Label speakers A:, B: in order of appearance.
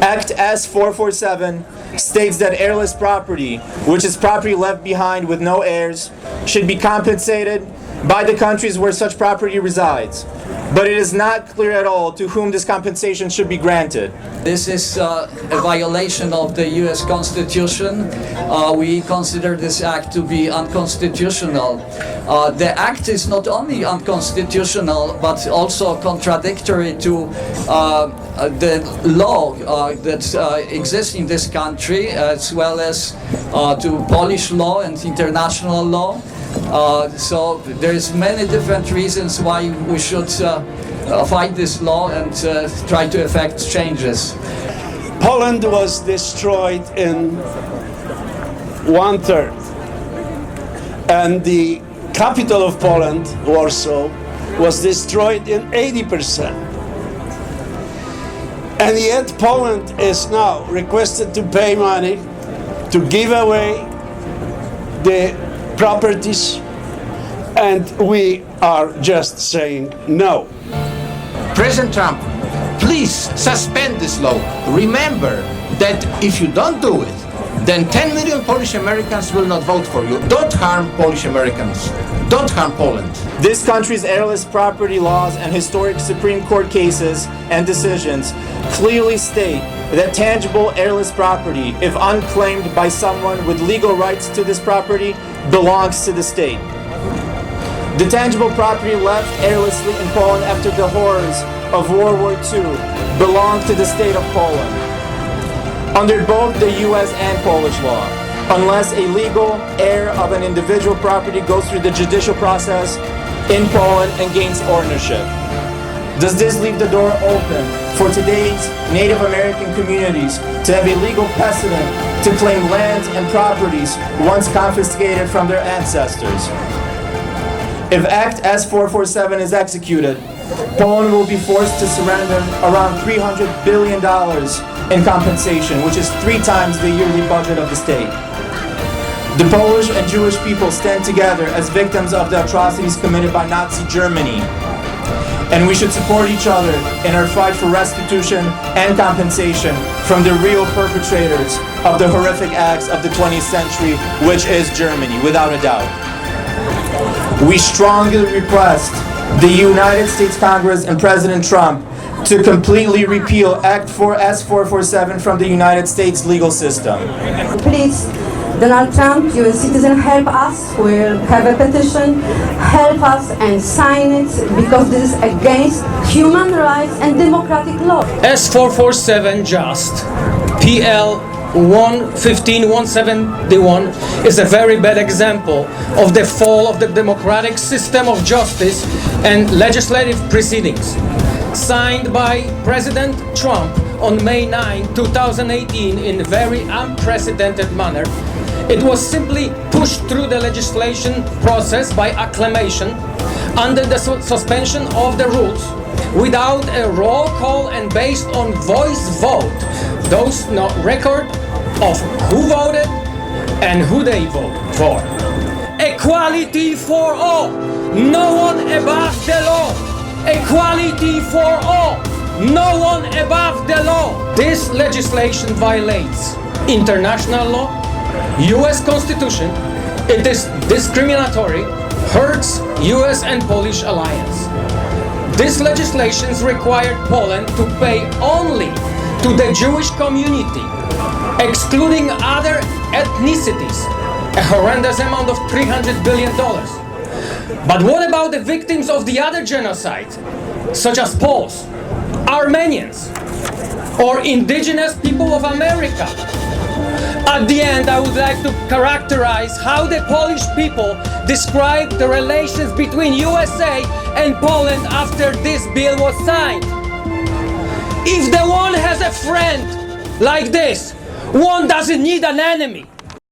A: Act S.447 states that heirless property, which is property left behind with no heirs, should be compensated by the countries where such property resides. But it is not clear at all to whom this compensation should be granted.
B: This is a violation of the US Constitution. We consider this act to be unconstitutional. The act is not only unconstitutional, but also contradictory to the law that exists in this country, as well as to Polish law and international law. So there's many different reasons why we should fight this law and try to effect changes.
C: Poland was destroyed in 1/3, and the capital of Poland, Warsaw, was destroyed in 80%. And yet Poland is now requested to pay money to give away the properties, and we are just saying no.
D: President Trump, please suspend this law. Remember that if you don't do it, then 10 million Polish Americans will not vote for you. Don't harm Polish Americans. Don't harm Poland.
A: This country's heirless property laws and historic Supreme Court cases and decisions clearly state that tangible heirless property, if unclaimed by someone with legal rights to this property, belongs to the state. The tangible property left heirlessly in Poland after the horrors of World War II belonged to the state of Poland, under both the US and Polish law, unless a legal heir of an individual property goes through the judicial process in Poland and gains ownership. Does this leave the door open for today's Native American communities to have a legal precedent to claim lands and properties once confiscated from their ancestors? If Act S.447 is executed, Poland will be forced to surrender around $300 billion in compensation, which is 3 times the yearly budget of the state. The Polish and Jewish people stand together as victims of the atrocities committed by Nazi Germany, and we should support each other in our fight for restitution and compensation from the real perpetrators of the horrific acts of the 20th century, which is Germany, without a doubt. We strongly request the United States Congress and President Trump to completely repeal Act S.447 from the United States legal system.
E: Please, Donald Trump, US citizen, help us. We'll have a petition. Help us and sign it, because this is against human rights and democratic law.
F: S.447 just PL 15171 is a very bad example of the fall of the democratic system of justice and legislative proceedings. Signed by President Trump on May 9, 2018 in a very unprecedented manner, it was simply pushed through the legislation process by acclamation under the suspension of the rules, without a roll call and based on voice vote. Those no record of who voted and who they voted for. Equality for all, no one above the law. Equality for all, no one above the law. This legislation violates international law, US Constitution. It is discriminatory, hurts US and Polish alliance. This legislation required Poland to pay only to the Jewish community, excluding other ethnicities, a horrendous amount of $300 billion. But what about the victims of the other genocide, such as Poles, Armenians, or indigenous people of America? At the end, I would like to characterize how the Polish people describe the relations between USA and Poland after this bill was signed. If the one has a friend like this, one doesn't need an enemy.